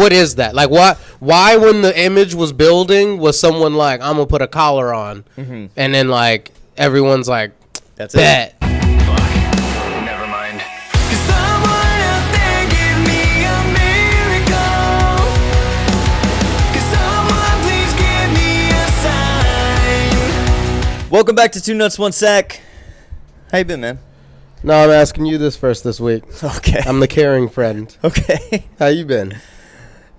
what is that? Like, why when the image was building was someone like, I'm gonna put a collar on, and then like everyone's like, That's bet. it. Never mind. Could someone out there give me a miracle? Could someone please give me a sign? Welcome back to Two Nuts, One Sack. How you been, man? No, I'm asking you this first this week. Okay. I'm the caring friend. Okay. How you been?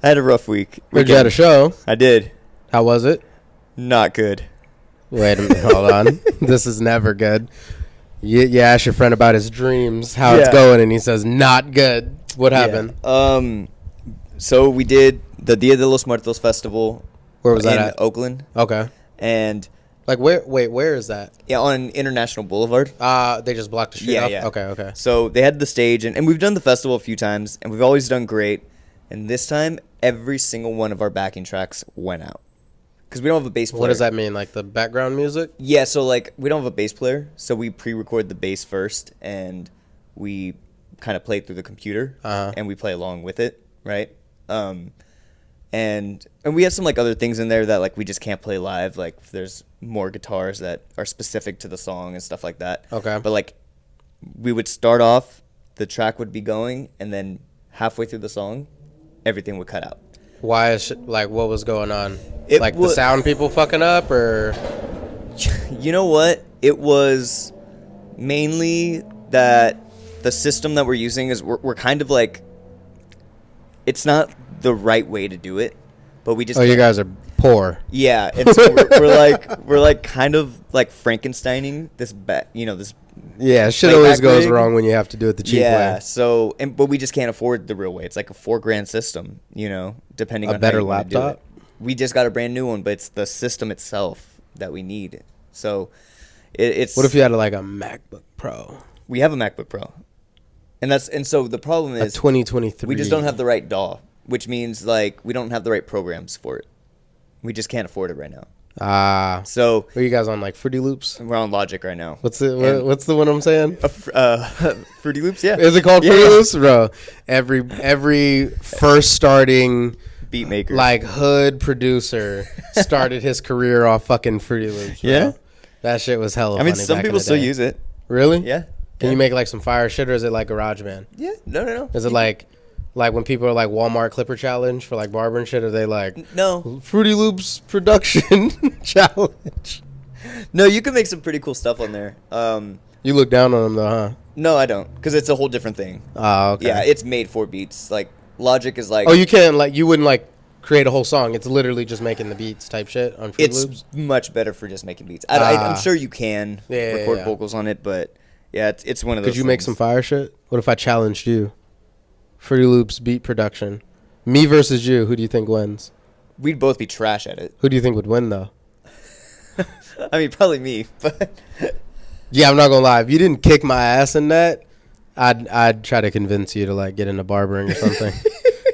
I had a rough week. Heard you had a show. I did. How was it? Not good. Wait a minute, hold on. This is never good. You ask your friend about his dreams, how it's Yeah. going, and he says, not good. What happened? Yeah. So we did the Dia de los Muertos festival. Where was that in at? Oakland. Okay. And Like, where is that? yeah, on International Boulevard. They just blocked the street Yeah, off? yeah. Okay. So they had the stage, and we've done the festival a few times, and we've always done great. And this time, every single one of our backing tracks went out. Because we don't have a bass player. What does that mean? Like the background music? Yeah, so like we don't have a bass player, so we pre-record the bass first, and we kind of play it through the computer, and we play along with it, right? And we have some like other things in there that like we just can't play live. Like there's more guitars that are specific to the song and stuff like that. Okay. But like we would start off, the track would be going, and then halfway through the song, everything would cut out. Why is like what was going on? It Like the wa- sound people fucking up, or You know what? It was mainly that the system that we're using is we're kind of like, it's not the right way to do it, but we just you can't- guys are poor? yeah, and so we're like kind of like Frankensteining this this Yeah, shit Like always back goes rig? wrong when you have to do it the cheap yeah. way. So but we just can't afford the real way. It's like a $4,000 system, depending A on better how you wanna do laptop? it. We just got a brand new one, but it's the system itself that we need. So it's What if you had like a MacBook Pro, we have a MacBook Pro, and so the problem a is 2023? we just don't have the right DAW, which means like we don't have the right programs for it. We just can't afford it right now. So Are you guys on like Fruity Loops? we're on Logic right now. What's the And- what's the one I'm saying? Fruity Loops, yeah. Is it called Yeah. Fruity Loops, bro? Every first starting Beat maker? like hood producer started his career off fucking Fruity Loops. Bro. Yeah? That shit was hella. I mean, funny some back in people the still day. use it. Really? Yeah. Can Yeah. you make like some fire shit, or is it like GarageBand? Yeah. No. Is it like when people are like Walmart Clipper Challenge for like barber and shit? Are they like No. Fruity Loops production challenge? No, you can make some pretty cool stuff on there. You look down on them though, huh? No, I don't, because it's a whole different thing. Oh, okay. Yeah, it's made for beats. Like Logic is like. Oh, you can't like you wouldn't like create a whole song. It's literally just making the beats type shit on Fruity It's Loops. much better for just making beats. I'm sure you can Yeah, record yeah. vocals on it, but yeah, it's one of those. Could you make things. some fire shit? What if I challenged you? Fruity Loops beat production. Me versus you. Who do you think wins? We'd both be trash at it. Who do you think would win though? I mean, probably me, but Yeah, I'm not gonna lie. If you didn't kick my ass in that, I'd try to convince you to like get into barbering or something.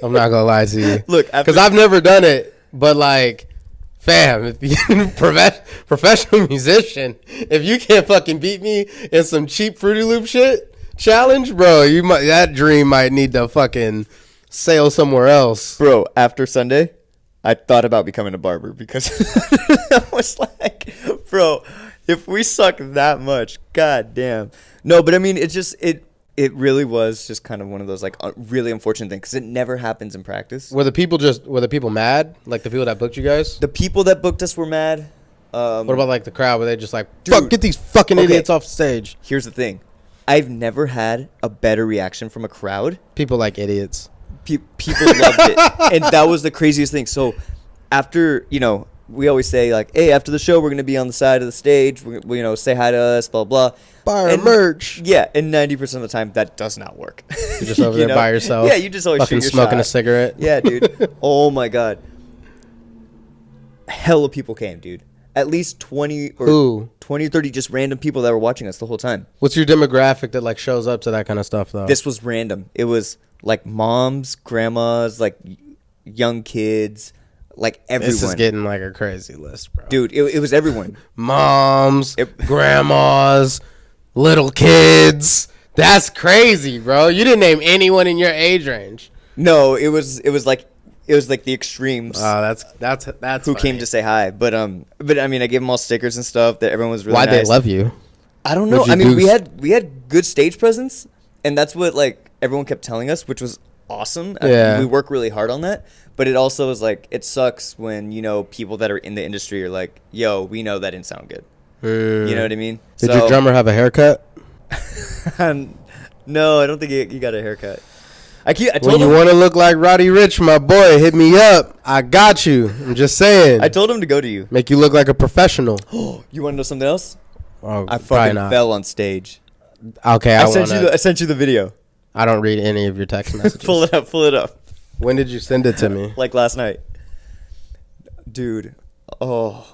I'm not gonna lie to you. Look, after- because I've never done it, but like, fam, if you professional musician, if you can't fucking beat me in some cheap Fruity Loop shit challenge, bro, that dream might need to fucking sail somewhere else. bro, after Sunday, I thought about becoming a barber because I was like, bro, if we suck that much, god damn. No, but I mean, it really was just kind of one of those like really unfortunate things because it never happens in practice. Were the people mad? Like the people that booked you guys? The people that booked us were mad. What about like the crowd? Were they just like, Dude. fuck, get these fucking Okay. idiots off the stage? Here's the thing. I've never had a better reaction from a crowd. People like idiots. People loved it. And that was the craziest thing. So after, we always say like, hey, after the show, we're going to be on the side of the stage. We say hi to us, blah, blah. Buy our And- merch. Yeah. And 90% of the time, that does not work. You're just over there by yourself. Yeah. You just always fucking shoot your smoking a shot. cigarette. Yeah, dude. Oh, my God. Hella people came, dude. At least 20 or 30 just random people that were watching us the whole time. What's your demographic that like shows up to that kind of stuff though? This was random. It was like moms, grandmas, like young kids, like everyone. This is getting like a crazy list, bro. Dude, it was everyone. Moms, grandmas, little kids. That's crazy, bro. You didn't name anyone in your age range. No, it was like it was like the extremes. That's who came funny. to say hi? But I mean, I gave them all stickers and stuff. That everyone was really Why'd nice. they love you? I don't know. What'd you I mean, do? we had good stage presence, and that's what like everyone kept telling us, which was awesome. I mean, Yeah. we work really hard on that, but it also is like it sucks when people that are in the industry are like, "Yo, we know that didn't sound good." You know what I mean? Did your drummer have a haircut? No, I don't think he got a haircut. I When told you him want to look like Roddy Rich, my boy, hit me up. I got you. I'm just saying. I told him to go to you. Make you look like a professional. You want to know something else? Oh, I probably fucking not. fell on stage. Okay, I sent you the video. I don't read any of your text messages. Pull it up. When did you send it to me? Like last night. Dude. Oh.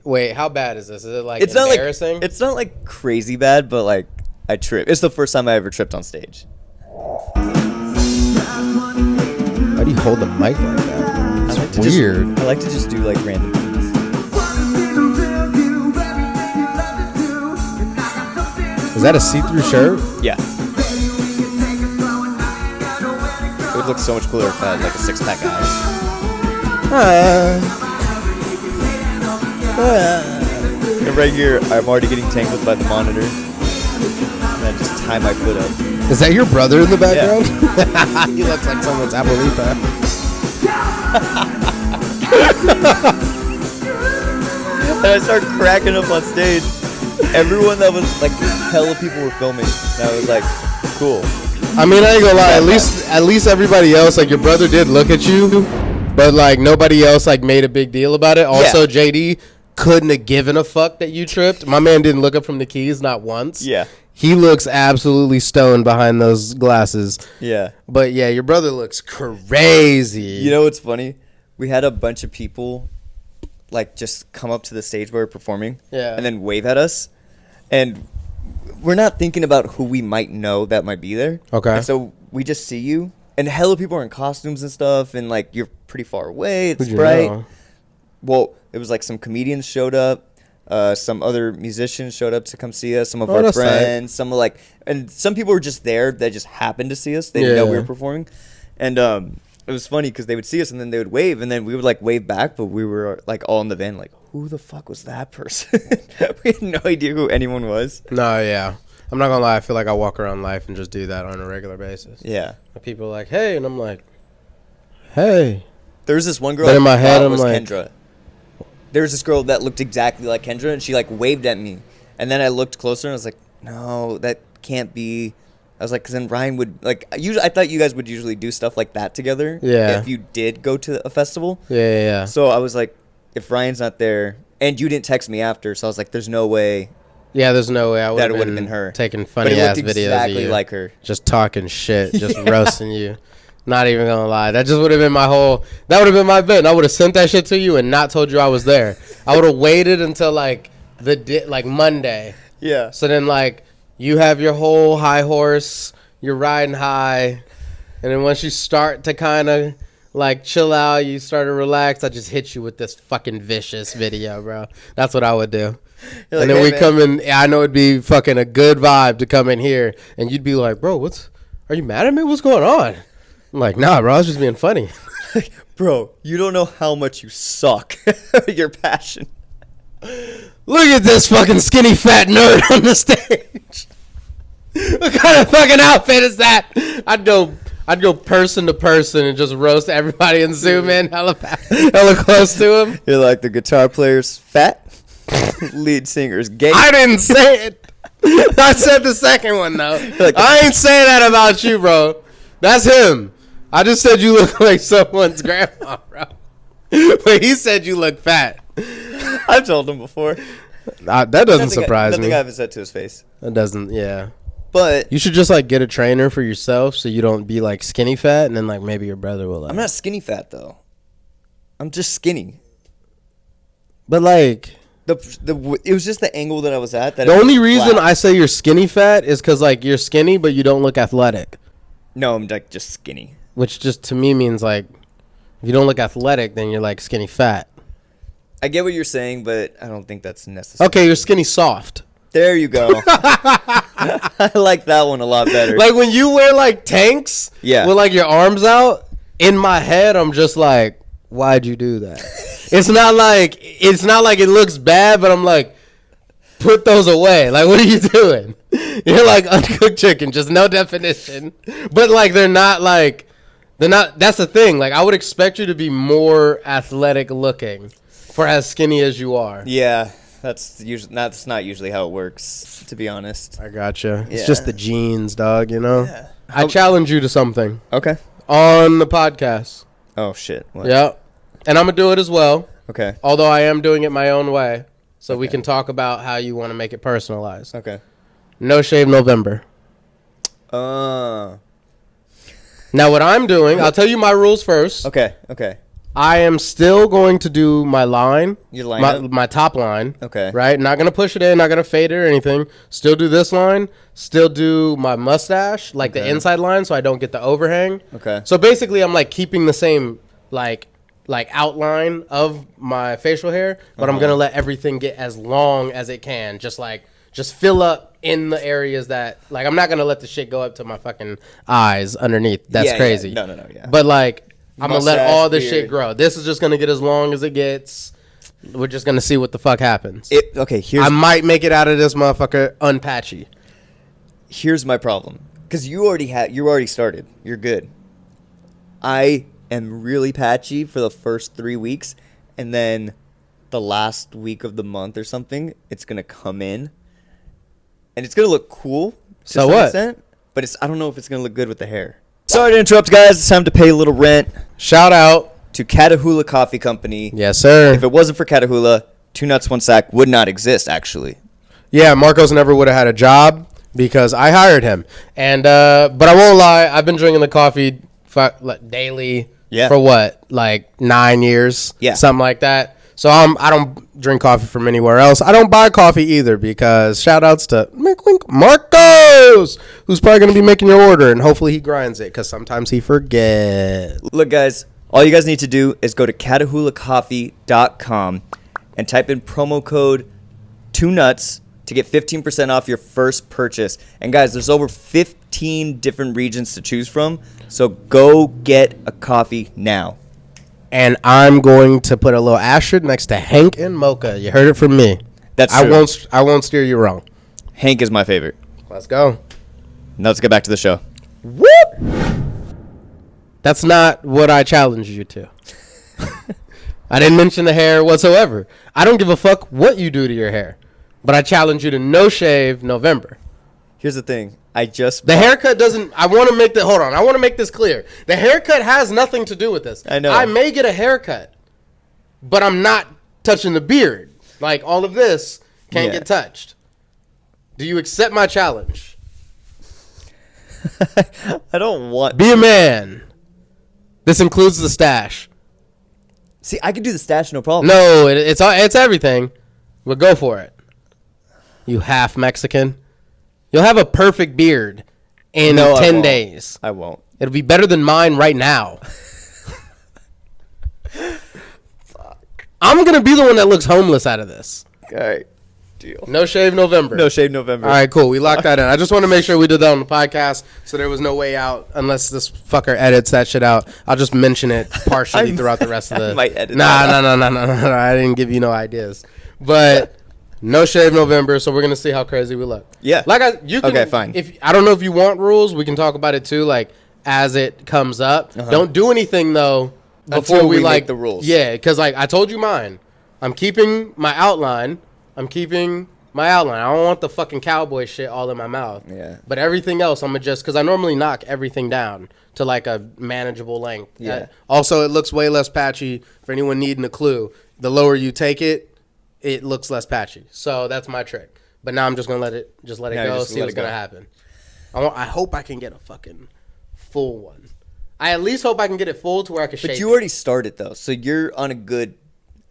Wait, how bad is this? Is it like It's not embarrassing? like it's not like crazy bad, but like I tripped. It's the first time I ever tripped on stage. Why do you hold the mic like that? It's I like to weird. I like to just do like random things. Is that a see-through shirt? Yeah. It would look so much cooler if I had like a 6-pack abs. And right here, I'm already getting tangled by the monitor. And I just tie my foot up. Is that your brother in the background? He looks like someone's Abuelita. And I start cracking up on stage. Everyone that was like, hella people were filming. And I was like, cool. I mean, I ain't gonna lie. At least everybody else, like your brother, did look at you, but like nobody else like made a big deal about it. Also, Yeah. JD couldn't have given a fuck that you tripped. My man didn't look up from the keys not once. Yeah. He looks absolutely stoned behind those glasses. Yeah. But yeah, your brother looks crazy. You know what's funny? We had a bunch of people like just come up to the stage where we're performing and then wave at us. And we're not thinking about who we might know that might be there. Okay. And so we just see you. And hella people are in costumes and stuff. And like you're pretty far away. It's Who'd you bright. know? Well, it was like some comedians showed up. Some other musicians showed up to come see us. Some of Oh, our that's tight. friends. Some of like, and some people were just there that just happened to see us. They didn't know we Yeah. were performing, and it was funny because they would see us and then they would wave, and then we would like wave back, but we were like all in the van, like, who the fuck was that person? We had no idea who anyone was. No, yeah. I'm not gonna lie. I feel like I walk around life and just do that on a regular basis. Yeah, And people are like, "Hey," and I'm like, "Hey." there was this one girl. But in my I head, thought I'm was like- Kendra. There was this girl that looked exactly like Kendra, and she like waved at me, and then I looked closer and I was like, no, that can't be. I was like, because then Ryan would like. I thought you guys would usually do stuff like that together. Yeah. If you did go to a festival. Yeah. So I was like, if Ryan's not there, and you didn't text me after, so I was like, there's no way Yeah, there's no way I would that have it would have been her. taking But funny it ass looked videos exactly of you, like her. just talking shit, just roasting you. Not even gonna lie, that just would have been my whole. That would have been my bit. I would have sent that shit to you and not told you I was there. I would have waited until like like Monday. Yeah. So then like you have your whole high horse, you're riding high, and then once you start to kind of like chill out, you start to relax. I just hit you with this fucking vicious video, bro. That's what I would do. You're And like, then "Hey, we man." come in. I know it'd be fucking a good vibe to come in here, and you'd be like, "Bro, are you mad at me? What's going on?" I'm like, "Nah, bro, I was just being funny." Bro, you don't know how much you suck. Your passion. Look at this fucking skinny fat nerd on the stage. What kind of fucking outfit is that? I'd go person to person and just roast everybody and zoom in hella close to him. You're like, the guitar player's fat, lead singer's gay. I didn't say it. I said the second one though. Like- I ain't saying that about you, bro. That's him. I just said you look like someone's grandma, bro. But he said you look fat. I've told him before. That doesn't surprise nothing me. I haven't said to his face. That doesn't. Yeah. But You should just like get a trainer for yourself so you don't be like skinny fat, and then like maybe your brother will. Like, I'm not skinny fat though. I'm just skinny. But like It was just the angle that I was at. That the it only was reason flat. I say you're skinny fat is because like you're skinny, but you don't look athletic, No, I'm like just skinny. which just to me means like if you don't look athletic, then you're like skinny fat. I get what you're saying, but I don't think that's necessary. Okay, you're skinny soft. There you go. I like that one a lot better. Like when you wear like tanks, Yeah. with like your arms out, in my head, I'm just like, why'd you do that? It's not like it looks bad, but I'm like, put those away. Like, what are you doing? You're like uncooked chicken, just no definition. But like, they're not. That's the thing. Like, I would expect you to be more athletic looking for as skinny as you are. Yeah, that's not usually how it works, to be honest. I gotcha. It's Yeah. just the genes, dog. You know. Yeah. I challenge you to something Okay. on the podcast. Oh shit. What? Yeah, and I'm gonna do it as well. Okay. Although I am doing it my own way, so we Okay. can talk about how you want to make it personalized. Okay. No shave November. Uh. Now what I'm doing, I'll tell you my rules first. Okay. Okay. I am still going to do my line, Your lineup? my top line. Okay. Right? Not going to push it in, not going to fade it or anything. Still do this line. Still do my mustache, like the Okay. inside line, so I don't get the overhang. Okay. So basically, I'm like keeping the same like outline of my facial hair, but I'm gonna let everything get as long as it can. Just fill up in the areas that like I'm not gonna let the shit go up to my fucking eyes underneath. That's Yeah, crazy. yeah. No, yeah. But like I'm gonna let Mustache, all this shit beard. grow. This is just gonna get as long as it gets. We're just gonna see what the fuck happens. Okay. Here's I might make it out of this motherfucker unpatchy. here's my problem, because you already started. You're good. I am really patchy for the first 3 weeks, and then the last week of the month or something, it's gonna come in, and it's gonna look cool. To So some what? extent, but I don't know if it's gonna look good with the hair. Sorry to interrupt, guys. It's time to pay a little rent Shout out. to Catahoula Coffee Company. Yes, sir. If it wasn't for Catahoula, 2 Nuts, 1 Sack would not exist, actually. Yeah, Marcos never would have had a job because I hired him. And but I won't lie, I've been drinking the coffee daily Yeah. for what, like 9 years, Yeah. something like that. So I don't drink coffee from anywhere else. I don't buy coffee either because shout outs to Marcos, who's probably going to be making your order, and hopefully he grinds it because sometimes he forgets. Look, guys, all you guys need to do is go to catahoulacoffee.com and type in promo code 2nuts to get 15% off your first purchase. And guys, there's over 15 different regions to choose from, so go get a coffee now. And I'm going to put a little asterisk next to Hank and Mocha. You heard it from me. That's I true. won't steer you wrong. Hank is my favorite. Let's go. Now let's get back to the show. Whoop! That's not what I challenged you to. I didn't mention the hair whatsoever. I don't give a fuck what you do to your hair. But I challenge you to no shave November. Here's the thing. The The haircut doesn't. I want to make hold on. I want to make this clear. The haircut has nothing to do with this. I know. I may get a haircut, but I'm not touching the beard. Like all of this can't Yeah. get touched. Do you accept my challenge? I don't want. Be a man. This includes the stash. See, I could do the stash, no problem. No, it's everything. But go for it. You half Mexican. You'll have a perfect beard in No, I 10 won't. days. I won't. It'll be better than mine right now. I'm going to be the one that looks homeless out of this. All right. Deal. No shave November. No shave November. All right, cool. We locked that in. I just want to make sure we did that on the podcast so there was no way out unless this fucker edits that shit out. I'll just mention it partially throughout the rest of the... I might edit No. that I didn't give you no ideas. But no shave November, so we're going to see how crazy we look. Yeah. You can, Okay, fine. If I don't know if you want rules, we can talk about it too, like as it comes up. Don't do anything though before Until we like make the rules. Yeah, because like I told you mine. I'm keeping my outline. I don't want the fucking cowboy shit all in my mouth. Yeah. But everything else, I'm gonna because I normally knock everything down to like a manageable length. Yeah. Also, it looks way less patchy. For anyone needing a clue, the lower you take it, it looks less patchy. So that's my trick. But now I'm just gonna let it Now go, you're just see let what's it go. gonna happen. I hope I can get a fucking full one. I at least hope I can get it full to where I can shave. But you it. already started though, so you're on a good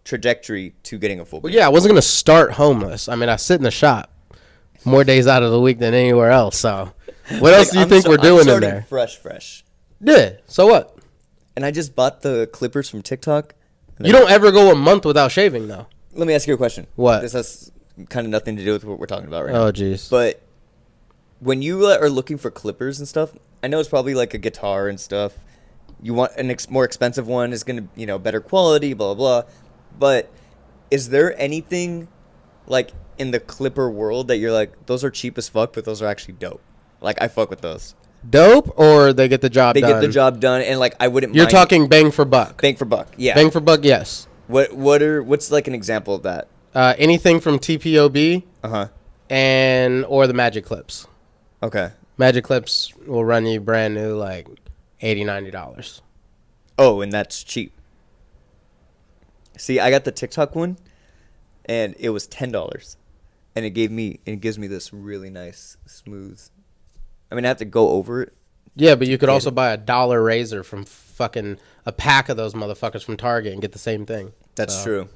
trajectory to getting a full Well, beard. yeah, I wasn't gonna start homeless. I mean, I sit in the shop more days out of the week than anywhere else. So, what else do you think we're doing in starting there? Fresh. Yeah. So what? And I just bought the clippers from TikTok. and You don't ever go a month without shaving, though. Let me ask you a question. What? This has kind of nothing to do with what we're talking about right now. Oh, jeez. But when you are looking for clippers and stuff, I know it's probably like a guitar and stuff. you want more expensive one is gonna, better quality, blah blah blah. But is there anything like in the clipper world that you're like, those are cheap as fuck, but those are actually dope? Like, I fuck with those. Dope, or they get the job done? They get the job done, and like I wouldn't. You're mind talking bang for buck. bang for buck, yeah. Bang for buck, yes. What's like an example of that? Anything from TPOB Uh-huh. or the Magic Clips. Okay. Magic Clips will run you brand new like $80, $90. Oh, and that's cheap. See, I got the TikTok one, and it was $10, and it gives me this really nice, smooth. I mean, I have to go over it. Yeah, but you could also buy $1 razor from fucking a pack of those motherfuckers from Target and get the same thing. That's So, true.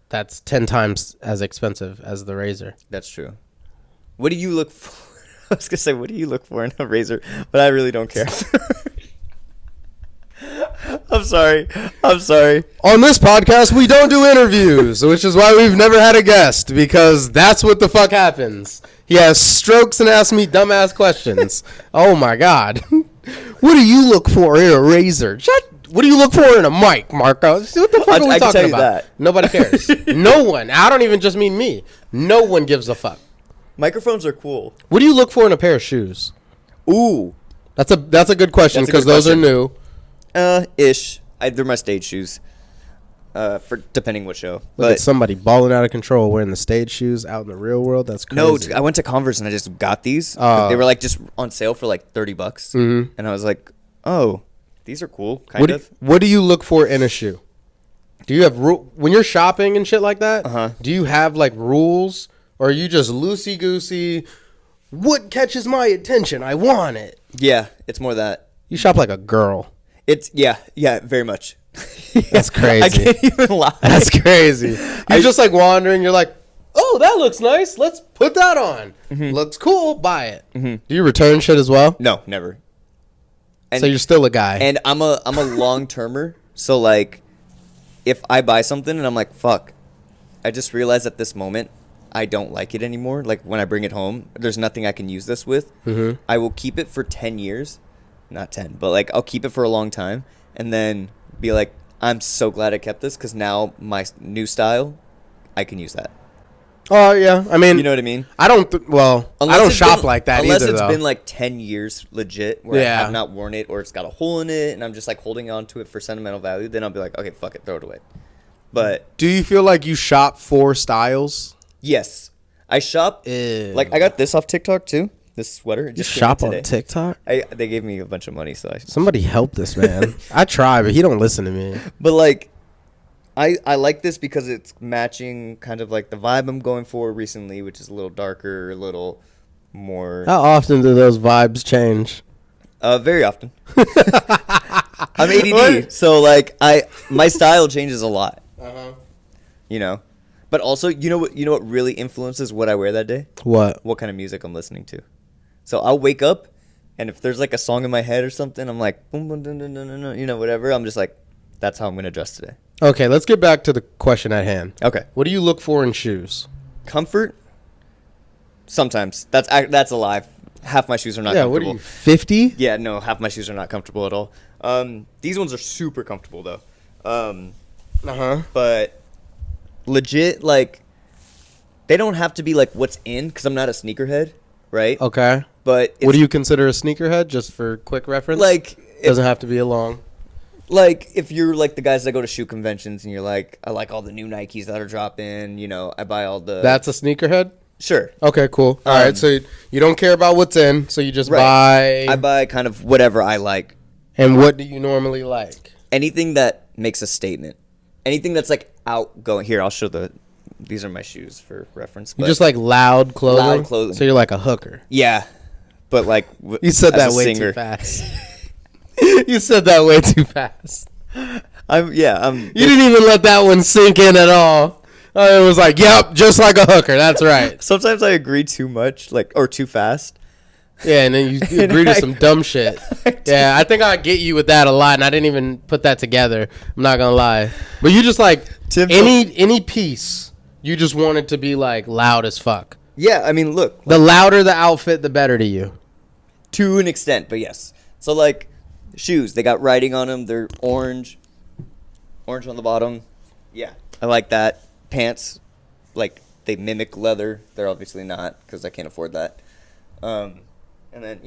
That's 10 times as expensive as the razor. That's true. What do you look for? I was gonna say, what do you look for in a razor? But I really don't care. I'm sorry. On this podcast, we don't do interviews, which is why we've never had a guest, because that's what the fuck happens. He has strokes and asks me dumbass questions. Oh my God. What do you look for in a razor? What do you look for in a mic, Marco? What the fuck are we I can talking tell you about? that. Nobody cares. No one. I don't even just mean me. No one gives a fuck. Microphones are cool. What do you look for in a pair of shoes? Ooh. That's a good question, That's a because good those are question. new. Ish. They're my stage shoes. For depending what show. Look at somebody balling out of control wearing the stage shoes out in the real world. That's crazy. No, I went to Converse and I just got these. Oh. They were like just on sale for like $30, Mhm. and I was like, "Oh, these are cool." Kind of. What do you look for in a shoe? Do you have when you're shopping and shit like that? Uh-huh. Do you have like rules, or are you just loosey goosey? What catches my attention? I want it. Yeah, it's more that. You shop like a girl. It's yeah, very much. That's crazy. I can't even lie. That's crazy. You're just like wandering. You're like, oh, that looks nice. Let's put that on. Looks cool. Buy it. Do you return shit as well? No, never. And, So you're still a guy. and I'm a long termer. So like, if I buy something and I'm like, fuck, I just realized at this moment I don't like it anymore. Like when I bring it home, there's nothing I can use this with. I will keep it for 10 years, not 10, but like I'll keep it for a long time, and then be like, I'm so glad I kept this because now my new style, I can use that. Oh yeah, I mean, You know what I mean? I don't. I don't it's shop been- like that unless either. it's Though. been like 10 years legit where Yeah. I have not worn it or it's got a hole in it and I'm just like holding on to it for sentimental value, then I'll be like, okay, fuck it, throw it away. But Do you feel like you shop for styles? yes, I shop. Ew. Like I got this off TikTok too. This sweater. It You just came shop in on today. TikTok? They gave me a bunch of money, so Somebody help this man. I try, but he don't listen to me. But like, I like this because it's matching kind of like the vibe I'm going for recently, which is a little darker, a little more. How often do those vibes change? Very often. I'm ADD, What? so like my style changes a lot. Uh-huh. You know, but also you know what really influences what I wear that day? What? What kind of music I'm listening to. So I'll wake up, and if there's like a song in my head or something, I'm like boom boom dun, dun, dun, dun, dun, whatever. I'm just like, that's how I'm gonna dress today. Okay, let's get back to the question at hand. Okay. What do you look for in shoes? Comfort. Sometimes that's a lie. Half my shoes are not Yeah, what comfortable. are you, 50? Yeah, no, half my shoes are not comfortable at all. These ones are super comfortable though. Uh-huh. But legit, like, they don't have to be like what's in because I'm not a sneakerhead, right? Okay. But What do you consider a sneakerhead, just for quick reference? like? Doesn't have to be a long. Like if you're like the guys that go to shoe conventions and you're like, I like all the new Nikes that are dropping. You know, I buy all the. That's a sneakerhead? Sure. Okay, cool. All right, so you don't care about what's in, so you just Right. buy. I buy kind of whatever I like. And what do you normally like? Anything that makes a statement. Anything that's like outgoing. Here, I'll show these are my shoes for reference. You But just like loud clothing? Loud clothing. So you're like a hooker. yeah, but like You said as that a way singer, too fast. You said that way too fast. I'm You didn't even let that one sink in at all. It was like, yep, just like a hooker. That's right. Sometimes I agree too much, like or too fast. Yeah, and then you agree to some dumb shit. Yeah, I think I get you with that a lot, and I didn't even put that together. I'm not gonna lie, but you just like Tim- any piece, you just want it to be like loud as fuck. Yeah, I mean, look, The louder the outfit, the better to you. to an extent, but yes. So like, Shoes. They got writing on them. They're orange on the bottom. Yeah, I like that. Pants, like they mimic leather. They're obviously not because I can't afford that. And then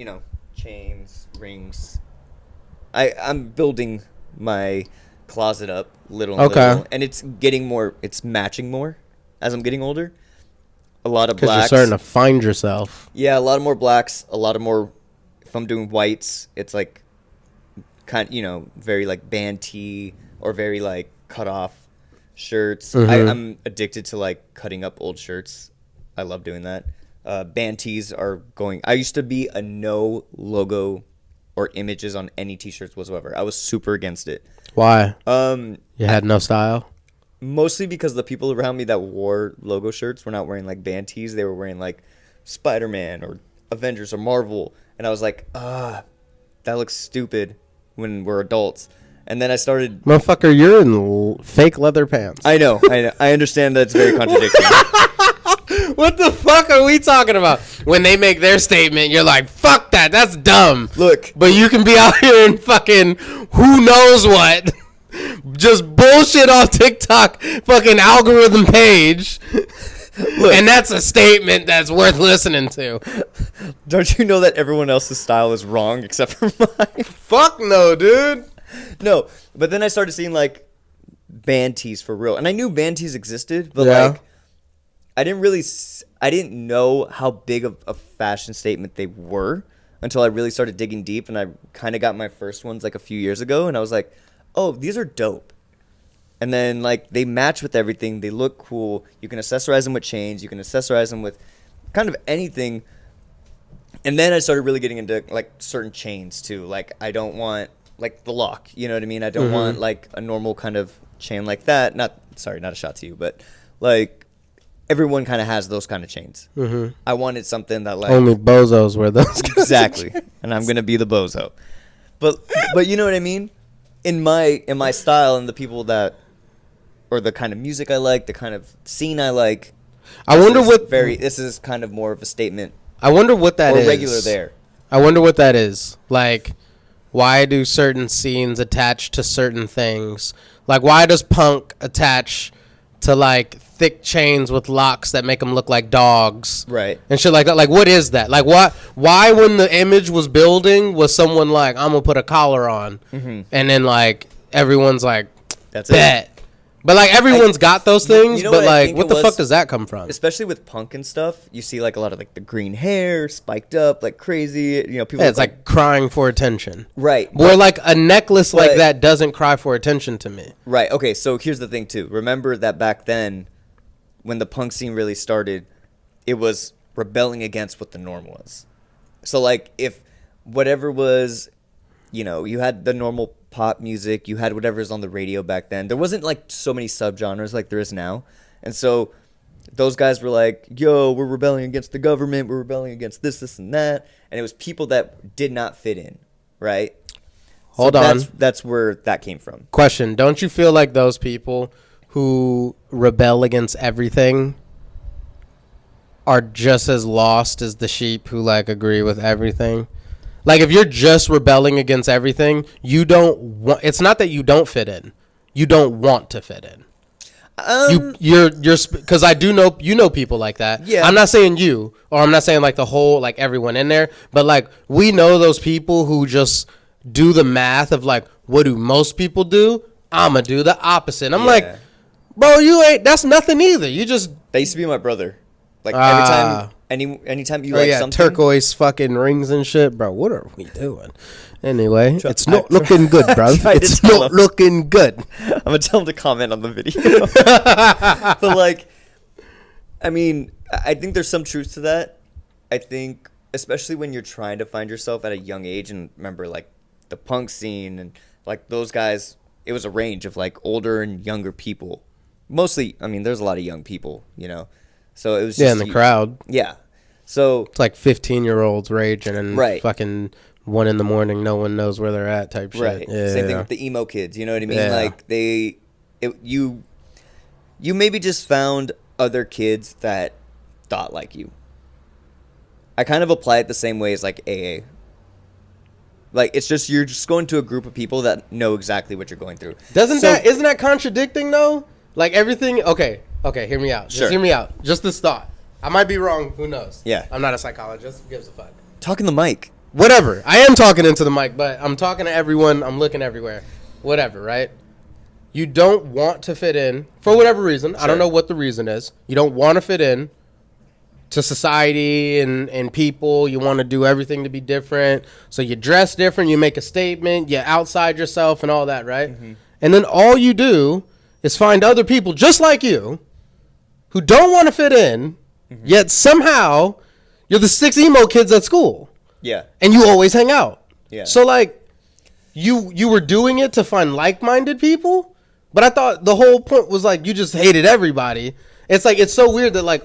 chains, rings. I'm building my closet up little and Okay. little, and it's getting more. It's matching more as I'm getting older. A lot of Because you're blacks. starting to find yourself. Yeah, a lot of more blacks. A lot of more. If I'm doing whites, it's like very like band tee or very like cut off shirts. Mhm. I'm addicted to like cutting up old shirts. I love doing that. Band tees are going. I used to be a no logo or images on any t-shirts whatsoever. I was super against it. Why? Um, You had no style? Mostly because the people around me that wore logo shirts were not wearing like band tees. They were wearing like Spider-Man or Avengers or Marvel, and I was like, that looks stupid when we're adults. And then I started. Motherfucker, you're in fake leather pants. I know. I understand that it's very contradictory. What the fuck are we talking about? When they make their statement, you're like, fuck that, that's dumb. Look. But you can be out here and fucking who knows what. Just bullshit on TikTok fucking algorithm page. Look. And that's a statement that's worth listening to. Don't you know that everyone else's style is wrong except for mine? Fuck no, dude. No, but then I started seeing like band tees for real, and I knew band tees existed, but Yeah. like I didn't know how big of a fashion statement they were until I really started digging deep, and I kind of got my first ones like a few years ago, and I was like, oh, these are dope. And then like they match with everything, they look cool. You can accessorize them with chains, you can accessorize them with kind of anything. And then I started really getting into like certain chains too. Like I don't want like the lock, you know what I mean? I don't want like a normal kind of chain like that. Not a shot to you, but like everyone kind of has those kind of chains. Mm-hmm. I wanted something that like Only bozos wear those. exactly, and I'm gonna be the bozo. But you know what I mean? In my style and the people that, or the kind of music I like, the kind of scene I like. I wonder what This is kind of more of a statement. I wonder what that or is. regular there. I wonder what that is. Like, why do certain scenes attach to certain things? Like, why does punk attach to, like, thick chains with locks that make them look like dogs? Right. And shit like that. Like, what is that? Like, why when the image was building, was someone like, I'm going to put a collar on? Mm-hmm. And then, like, everyone's like, That's bet. it. But, like, everyone's got those things, you know but, what I like, think what it the was? fuck does that come from? Especially with punk and stuff, you see like a lot of like the green hair spiked up like crazy. You know, people. Yeah, it's like crying for attention. right. Where like a necklace like but- that doesn't cry for attention to me. Right. Okay. So here's the thing too. Remember that back then, when the punk scene really started, it was rebelling against what the norm was. So like if whatever was, you had the normal pop music, you had whatever's on the radio back then. There wasn't like so many subgenres like there is now, and so those guys were like, "Yo, we're rebelling against the government. We're rebelling against this, and that." And it was people that did not fit in, right? Hold on. That's where that came from. Question: don't you feel like those people who rebel against everything are just as lost as the sheep who like agree with everything? Like if you're just rebelling against everything, you don't want. It's not that you don't fit in; you don't want to fit in. You're because I do know people like that. Yeah. I'm not saying you, or I'm not saying like the whole like everyone in there, but like we know those people who just do the math of like, what do most people do? I'ma do the opposite. I'm like, bro, you ain't. That's nothing either. You just That used to be my brother. Like every time, anytime you like something, turquoise fucking rings and shit, bro. What are we doing? Anyway, it's I- not looking good, bro. tried to It's tell not him. looking good. I'm gonna tell him to comment on the video. But like, I mean, I think there's some truth to that. I think, especially when you're trying to find yourself at a young age, and remember, like the punk scene and like those guys, it was a range of like older and younger people. Mostly, I mean, there's a lot of young people, So it was just, Yeah, in the crowd. Yeah. So It's like 15-year-olds raging and Right. fucking 1 a.m, no one knows where they're at type shit. right. Yeah, Same thing yeah. with the emo kids. You know what I mean? Yeah. Like you maybe just found other kids that thought like you. I kind of apply it the same way as like AA. Like it's just you're just going to a group of people that know exactly what you're going through. Isn't So- that contradicting though? Like everything. Okay, hear me out. Sure. Just hear me out. Just this thought. I might be wrong. Who knows? Yeah. I'm not a psychologist. Who gives a fuck? talking the mic? Whatever. I am talking into the mic, but I'm talking to everyone. I'm looking everywhere. Whatever, right? You don't want to fit in for whatever reason. I don't Sure. know what the reason is. You don't want to fit in to society and people. You want to do everything to be different. So you dress different. You make a statement. You outside yourself and all that, right? And then all you do is find other people just like you who don't want to fit in, yet somehow you're the 6 emo kids at school. Yeah. And you always hang out. Yeah. So like you were doing it to find like-minded people, but I thought the whole point was like you just hated everybody. It's like it's so weird that like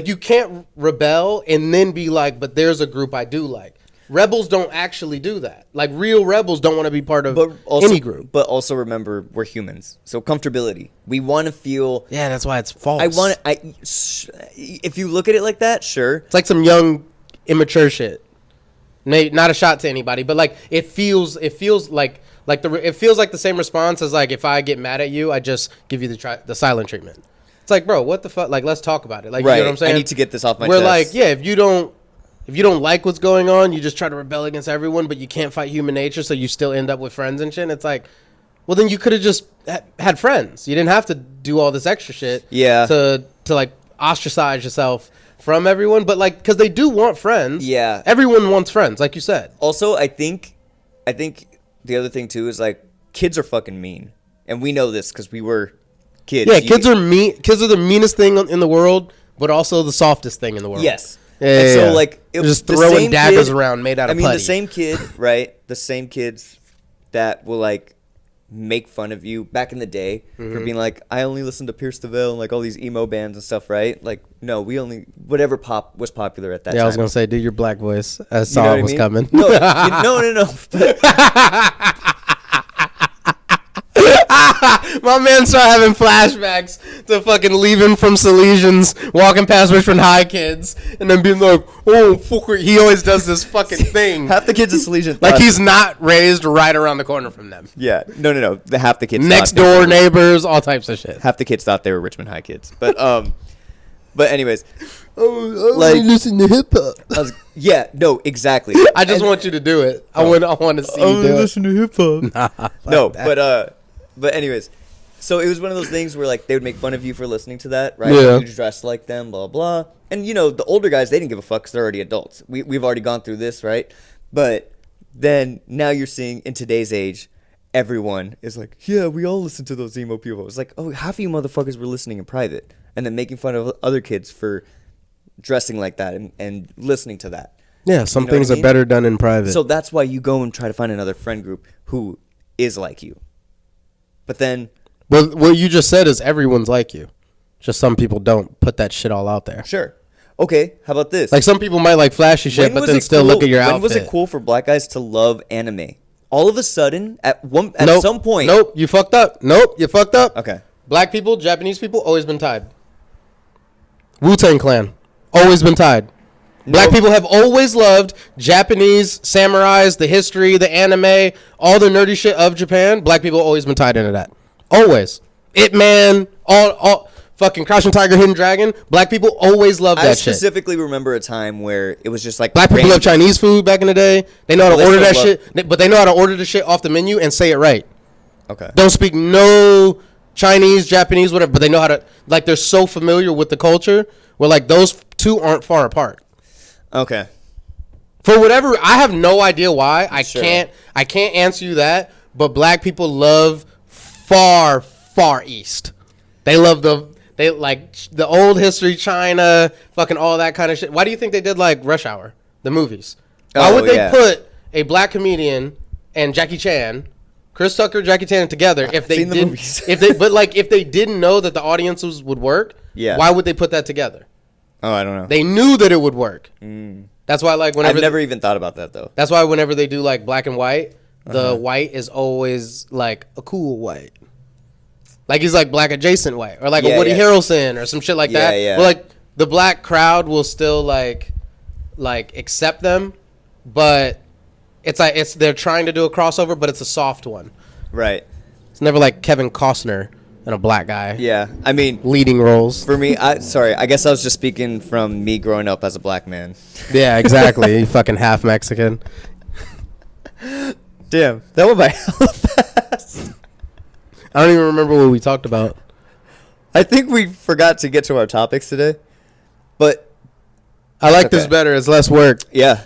you can't rebel and then be like, but there's a group I do like. Rebels don't actually do that. Like real rebels don't want to be part of But also, any group. But also remember, we're humans. So comfortability. We want to feel. Yeah, that's why it's false. If you look at it like that, sure. It's like some young, immature shit. Not a shot to anybody, but like it feels like it feels like the same response as like if I get mad at you, I just give you the silent treatment. It's like, bro, what the fuck? Like, let's talk about it. Like, Right. you know what I'm saying? I need to get this off my We're chest. like, yeah, if you don't like what's going on, you just try to rebel against everyone, but you can't fight human nature, so you still end up with friends and shit. And it's like, well, then you could have just had friends. You didn't have to do all this extra shit. Yeah. To like ostracize yourself from everyone, but like, because they do want friends. Yeah. Everyone wants friends, like you said. Also, I think the other thing too is like kids are fucking mean, and we know this because we were kids. Yeah, kids are mean. Kids are the meanest thing in the world, but also the softest thing in the world. Yes. Yeah, And yeah, so yeah. like They're just the throwing same daggers kid- around made out of I mean, putty. the same kid, right? The same kids that will like make fun of you back in the day Mm-hmm. for being like, I only listen to Pierce the Veil and like all these emo bands and stuff, right? Like, no, we only whatever pop was popular at that Yeah, time. I was gonna say, do your black voice as You know song what I was mean? coming. No, no. But My man started having flashbacks to fucking leaving from Salesians, walking past Richmond High kids, and then being like, "Oh, fuck!" He always does this fucking thing, half the kids at Salesian like thought- he's not raised right around the corner from them. yeah, no. The half the kids Next thought they door were- neighbors, all types of shit. half the kids thought they were Richmond High kids, but anyways, Oh, Like- listen to hip hop. yeah, no, exactly. I just want you to do it. I want to see you do it. to hip hop. Nah, No, fuck that. but anyways, so it was one of those things where like they would make fun of you for listening to that, right? Yeah. You dress like them, blah blah. And you know the older guys, they didn't give a fuck because they're already adults. We've already gone through this, right? But then now you're seeing in today's age, everyone is like, yeah, we all listen to those emo people. It's like, oh, half of you motherfuckers were listening in private and then making fun of other kids for dressing like that and listening to that. Yeah, some You know what things I are mean? better done in private. So that's why you go and try to find another friend group who is like you. But then, well, what you just said is everyone's like you. Just some people don't put that shit all out there. sure. Okay, how about this? Like some people might like flashy shit, When but was then it still cool- look at your when outfit. was it cool for black guys to love anime? All of a sudden, at Nope. some point. Nope, you fucked up. Nope, you fucked up. Okay. Black people, Japanese people, always been tied. Wu-Tang Clan, always been tied. Black Nope. people have always loved Japanese samurais, the history, the anime, all the nerdy shit of Japan. Black people always been tied into that. Always. Ip Man, all fucking Crouching Tiger, Hidden Dragon. Black people always loved I that shit. specifically remember a time where it was just like Black people random- love Chinese food back in the day. They know how to Well, they order that still shit, but they know how to order the shit off the menu and say it right. Okay. Don't speak no Chinese, Japanese, whatever, but they know how to, like, they're so familiar with the culture where, like, those two aren't far apart. Okay. For whatever, I have no idea why. I Sure. can't answer you that, but black people love far east. They love they like the old history, China, fucking all that kind of shit. Why do you think they did like Rush Hour, the movies? Why Oh, would they yeah. put a black comedian and Jackie Chan, Chris Tucker, Jackie Chan together if they seen the didn't movies. if they didn't know that the audiences would work? Yeah. Why would they put that together? Oh, I don't know. They knew that it would work. That's why like whenever I've never even thought about that though. that's why whenever they do like black and white, Uh-huh. the white is always like a cool white. Like he's like black adjacent white. Or like Yeah, a Woody yeah. Harrelson or some shit like Yeah, that. yeah. But like the black crowd will still like accept them, but they're trying to do a crossover, but it's a soft one. Right. It's never like Kevin Costner and a black guy. Yeah. I mean, Leading roles. for me, I guess I was just speaking from me growing up as a black man. Yeah, exactly. You fucking half Mexican. Damn, that went by hella fast. I don't even remember what we talked about. I think we forgot to get to our topics today, but I like okay. this better. It's less work. yeah.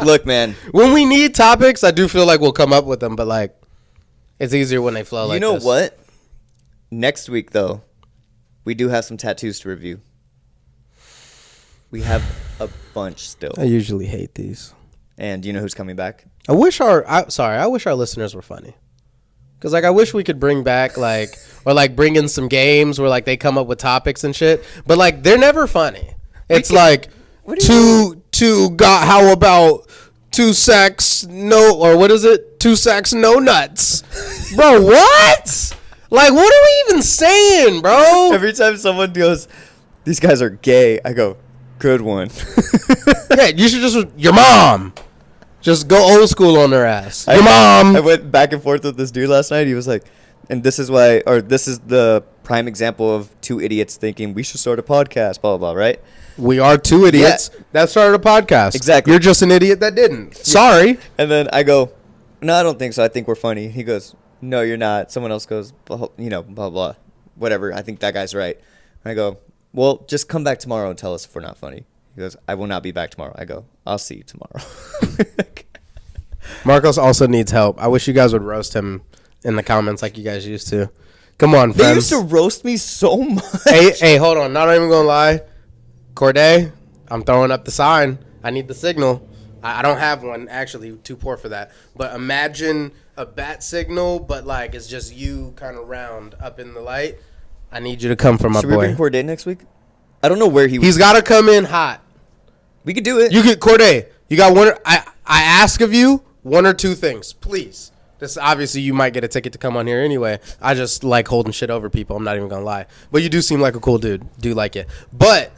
Look, man. When we need topics, I do feel like we'll come up with them, but like, it's easier when they flow like You know this. what? Next week, though, we do have some tattoos to review. We have a bunch still. I usually hate these. And do you know who's coming back? I wish our listeners were funny. Cause like I wish we could bring back like or like bring in some games where like they come up with topics and shit, but like they're never funny. It's like how about 2 sacks no or what is it? 2 sacks no nuts, bro. What? Like what are we even saying, bro? Every time someone goes, "These guys are gay," I go, "Good one." Yeah, you should just your mom. Just go old school on their ass. Your I mom. went back and forth with this dude last night. He was like, and this is the prime example of 2 idiots thinking we should start a podcast, blah, blah, blah, right? We are 2 idiots that started a podcast. Exactly. You're just an idiot that didn't. Sorry. And then I go, "No, I don't think so. I think we're funny." He goes, "No, you're not." Someone else goes, blah, blah, whatever. I think that guy's right. I go, "Well, just come back tomorrow and tell us if we're not funny." He goes, "I will not be back tomorrow." I go, "I'll see you tomorrow." Marcos also needs help. I wish you guys would roast him in the comments like you guys used to. Come on, They friends. used to roast me so much. Hey, hold on. Not even going to lie. Corday, I'm throwing up the sign. I need the signal. I don't have one, actually. Too poor for that. But imagine a bat signal, but like it's just you kind of round up in the light. I need you to come from my Should we boy. bring Corday next week? I don't know where he was. He's got to come in hot. We could do it. You get Corday. You got one. I ask of you 1 or 2 things, please. This obviously you might get a ticket to come on here anyway. I just like holding shit over people. I'm not even gonna lie, but you do seem like a cool dude. Do like it, but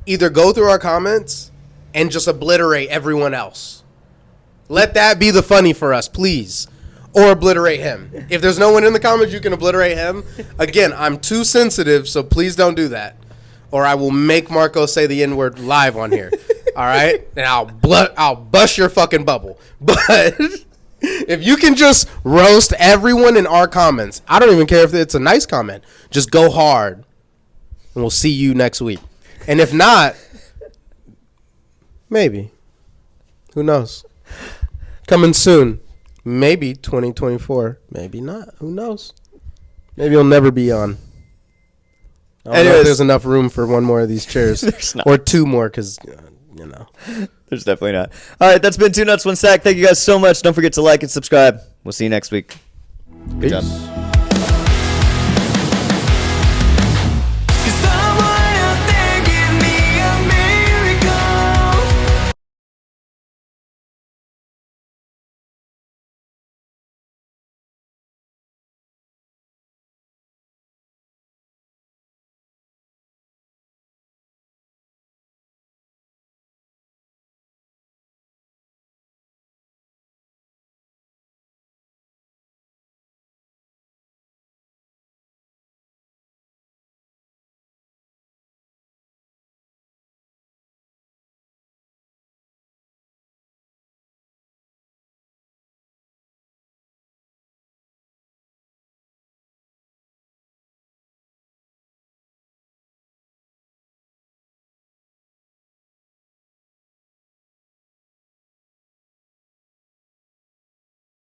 either go through our comments and just obliterate everyone else. Let that be the funny for us, please, or obliterate him. If there's no one in the comments, you can obliterate him. Again, I'm too sensitive, so please don't do that, or I will make Marco say the N-word live on here. All right, and I'll bust your fucking bubble. But if you can just roast everyone in our comments, I don't even care if it's a nice comment. Just go hard, and we'll see you next week. And if not, maybe. Who knows? Coming soon. Maybe 2024. Maybe not. Who knows? Maybe you'll never be on. I don't know if Anyways. there's enough room for one more of these chairs. There's not. Or 2 more, because, you know. There's definitely not. All right, that's been 2 Nuts, 1 Sack. Thank you guys so much. Don't forget to like and subscribe. We'll see you next week. Good job.